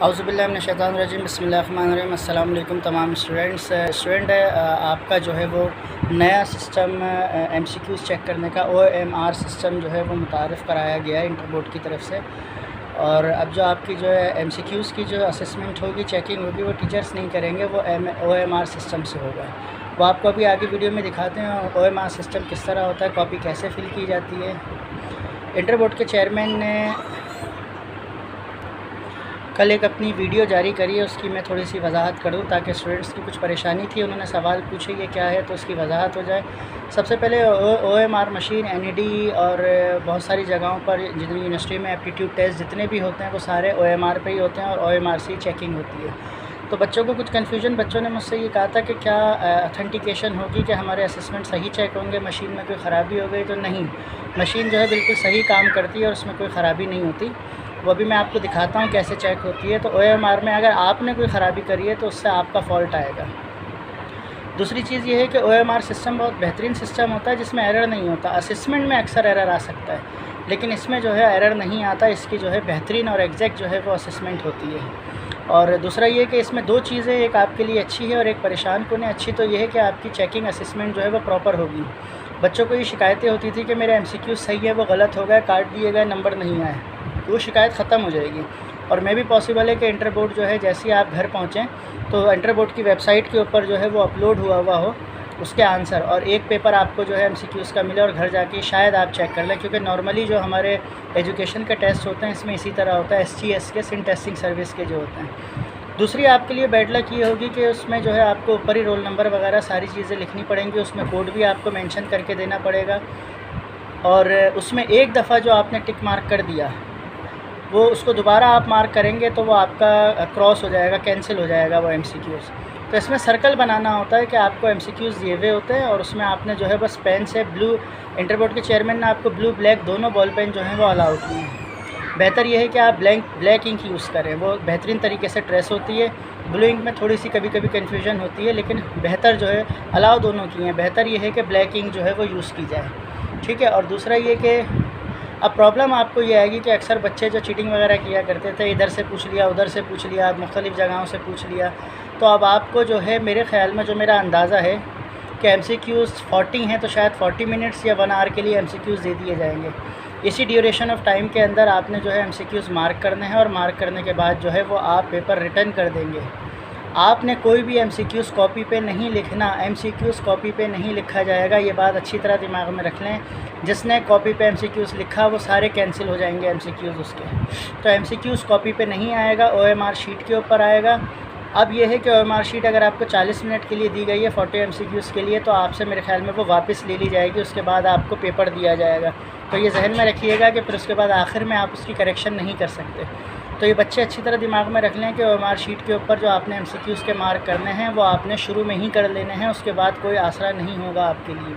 औज़ुबिल्लाहिमिनश्शैतानिर्रजीम बिस्मिल्लाहिर्रहमानिर्रहीम। अस्सलाम वालेकुम तमाम स्टूडेंट आपका जो है वो नया सिस्टम MCQs चेक करने का OMR सिस्टम जो है वो मुतारफ़ कराया गया है इंटर बोर्ड की तरफ से। और अब जो आपकी जो है MCQs की जो असेसमेंट होगी, चेकिंग होगी, वो टीचर्स नहीं करेंगे, वो OMR सिस्टम से होगा। वो आपको अभी आगे वीडियो में दिखाते हैं OMR सिस्टम किस तरह होता है, कॉपी कैसे फ़िल की जाती है। इंटर बोर्ड के चेयरमैन ने कल एक अपनी वीडियो जारी करी है, उसकी मैं थोड़ी सी वजाहत करूँ ताकि स्टूडेंट्स की कुछ परेशानी थी, उन्होंने सवाल पूछे ये क्या है, तो उसकी वजाहत हो जाए। सबसे पहले OMR मशीन NED और बहुत सारी जगहों पर जितनी यूनिवर्सिटी में एप्टीट्यूड टेस्ट जितने भी होते हैं वो सारे OMR पे ही होते हैं और OMR से चेकिंग होती है। तो बच्चों को कुछ कन्फ्यूजन, बच्चों ने मुझसे ये कहा था कि क्या ऑथेंटिकेशन होगी कि हमारे असेसमेंट सही चेक होंगे, मशीन में कोई ख़राबी हो गई? तो नहीं, मशीन जो है बिल्कुल सही काम करती है और उसमें कोई ख़राबी नहीं होती। वो भी मैं आपको दिखाता हूँ कैसे चेक होती है। तो OMR में अगर आपने कोई ख़राबी करी है तो उससे आपका फ़ॉल्ट आएगा। दूसरी चीज़ ये है कि OMR सिस्टम बहुत बेहतरीन सिस्टम होता है जिसमें एरर नहीं होता। असेसमेंट में अक्सर एरर आ सकता है, लेकिन इसमें जो है एरर नहीं आता। इसकी जो है बेहतरीन और एग्जैक्ट जो है वो असेसमेंट होती है। और दूसरा ये कि इसमें दो चीज़ें, एक आपके लिए अच्छी है और एक परेशान कुन है। अच्छी तो ये है कि आपकी चेकिंग असेसमेंट जो है वो प्रॉपर होगी। बच्चों को ये शिकायतें होती थी कि मेरे MCQ सही है, वो गलत हो गए, काट दिए गए, नंबर नहीं आए, वो शिकायत ख़त्म हो जाएगी। और मैं भी पॉसिबल है कि इंटर बोर्ड जो है जैसे ही आप घर पहुँचें तो इंटर बोर्ड की वेबसाइट के ऊपर जो है वो अपलोड हुआ हो उसके आंसर, और एक पेपर आपको जो है MCQs का मिले और घर जाके शायद आप चेक कर लें। क्योंकि नॉर्मली जो हमारे एजुकेशन के टेस्ट होते हैं इसमें इसी तरह होता है, SGS के सिन टेस्टिंग सर्विस के जो होते हैं। दूसरी आपके लिए बैड लक ये होगी कि उसमें जो है आपको ऊपर ही रोल नंबर वगैरह सारी चीज़ें लिखनी पड़ेंगी, उसमें कोड भी आपको मेंशन करके देना पड़ेगा। और उसमें एक दफ़ा जो आपने टिक मार्क कर दिया वो उसको दोबारा आप मार्क करेंगे तो वो आपका क्रॉस हो जाएगा, कैंसिल हो जाएगा वो MCQs। तो इसमें सर्कल बनाना होता है कि आपको MCQs दिए हुए होते हैं और उसमें आपने जो है बस पेन से ब्लू, इंटर बोर्ड के चेयरमैन ने आपको ब्लू ब्लैक दोनों बॉल पेन जो हैं वो अलाउ किए हैं। बेहतर ये है कि आप ब्लैक इंक यूज़ करें, वो बेहतरीन तरीके से ट्रेस होती है। ब्लू इंक में थोड़ी सी कभी कभी कन्फ्यूजन होती है, लेकिन बेहतर जो है अलाउ दोनों किए हैं। बेहतर ये है कि ब्लैक इंक जो है वो यूज़ की जाए, ठीक है। और दूसरा ये कि अब प्रॉब्लम आपको ये आएगी कि अक्सर बच्चे जो चीटिंग वगैरह किया करते थे, इधर से पूछ लिया, उधर से पूछ लिया, मुख्तलिफ़ जगहों से पूछ लिया, तो अब आपको जो है मेरे ख़्याल में, जो मेरा अंदाज़ा है कि MCQs 40 हैं तो शायद 40 मिनट्स या 1 आवर के लिए MCQs दे दिए जाएंगे। इसी ड्यूरेशन ऑफ टाइम के अंदर आपने जो है MCQs मार्क करने हैं और मार्क करने के बाद जो है वो आप पेपर रिटर्न कर देंगे। आपने कोई भी MCQs कॉपी पे नहीं लिखना, MCQs कॉपी पे नहीं लिखा जाएगा, ये बात अच्छी तरह दिमाग में रख लें। जिसने कॉपी पे MCQs लिखा वो सारे कैंसिल हो जाएंगे MCQs उसके। तो MCQs कॉपी पे नहीं आएगा, OMR शीट के ऊपर आएगा। अब ये है कि OMR शीट अगर आपको 40 मिनट के लिए दी गई है 40 MCQs के लिए, तो आपसे मेरे ख़्याल में वो वापस ले ली जाएगी, उसके बाद आपको पेपर दिया जाएगा। तो ये जहन में रखिएगा कि फिर उसके बाद आखिर में आप उसकी करेक्शन नहीं कर सकते। तो ये बच्चे अच्छी तरह दिमाग में रख लें कि OMR शीट के ऊपर जो आपने MCQs के मार्क करने हैं वो आपने शुरू में ही कर लेने हैं, उसके बाद कोई आसरा नहीं होगा आपके लिए।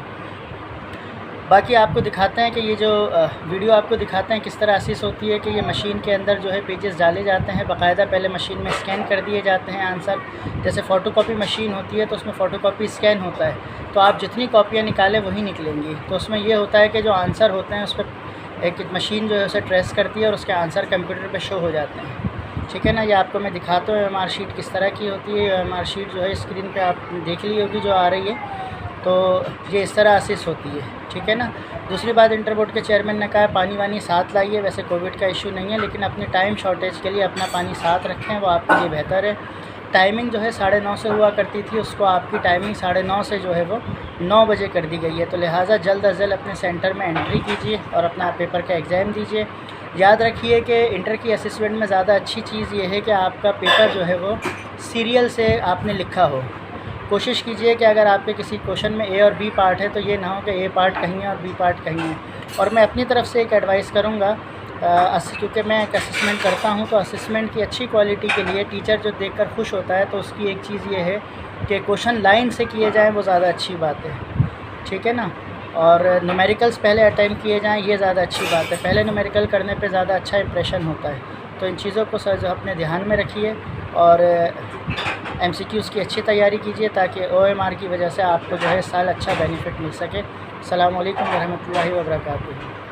बाकी आपको दिखाते हैं कि ये जो वीडियो आपको दिखाते हैं किस तरह असीस होती है कि ये मशीन के अंदर जो है पेजेस डाले जाते हैं, बाकायदा पहले मशीन में स्कैन कर दिए जाते हैं आंसर। जैसे फ़ोटोकॉपी मशीन होती है तो उसमें फ़ोटोकॉपी स्कैन होता है, तो आप जितनी कॉपियाँ निकालें वही निकलेंगी। तो उसमें ये होता है कि जो आंसर होते हैं उस पर एक मशीन जो है उसे ट्रेस करती है और उसके आंसर कंप्यूटर पे शो हो जाते हैं, ठीक है ना। ये आपको मैं दिखाता हूँ OMR शीट किस तरह की होती है। OMR शीट जो है स्क्रीन पे आप देख ली होगी जो आ रही है, तो ये इस तरह असिस होती है, ठीक है ना। दूसरी बात, इंटर बोर्ड के चेयरमैन ने कहा पानी वानी साथ लाइए। वैसे कोविड का इशू नहीं है, लेकिन अपनी टाइम शॉर्टेज के लिए अपना पानी साथ रखें, वो आपके लिए बेहतर है। टाइमिंग जो है 9:30 से हुआ करती थी, उसको आपकी टाइमिंग 9:30 से जो है वो 9 बजे कर दी गई है। तो लिहाजा जल्द अज जल्द अपने सेंटर में एंट्री कीजिए और अपना पेपर का एग्ज़ाम दीजिए। याद रखिए कि इंटर की असेसमेंट में ज़्यादा अच्छी चीज़ ये है कि आपका पेपर जो है वो सीरियल से आपने लिखा हो। कोशिश कीजिए कि अगर आपके किसी क्वेश्चन में A और B पार्ट है तो ये ना हो कि A पार्ट कहीं है और B पार्ट कहीं है। और मैं अपनी तरफ से एक एडवाइस करूँगा, क्योंकि मैं एक असेसमेंट करता हूँ, तो असेसमेंट की अच्छी क्वालिटी के लिए टीचर जो देखकर खुश होता है, तो उसकी एक चीज़ ये है कि क्वेश्चन लाइन से किए जाएँ, वो ज़्यादा अच्छी बात है, ठीक है ना। और न्यूमेरिकल्स पहले अटेम्प्ट किए जाएँ, ये ज़्यादा अच्छी बात है। पहले न्यूमेरिकल करने पे ज़्यादा अच्छा इंप्रेशन होता है। तो इन चीज़ों को सर अपने ध्यान में रखिए और MCQs की अच्छी तैयारी कीजिए ताकि OMR की वजह से आपको जो है इस साल अच्छा बेनिफिट मिल सके। अस्सलाम वालेकुम रहमतुल्लाहि व बरकातुहू।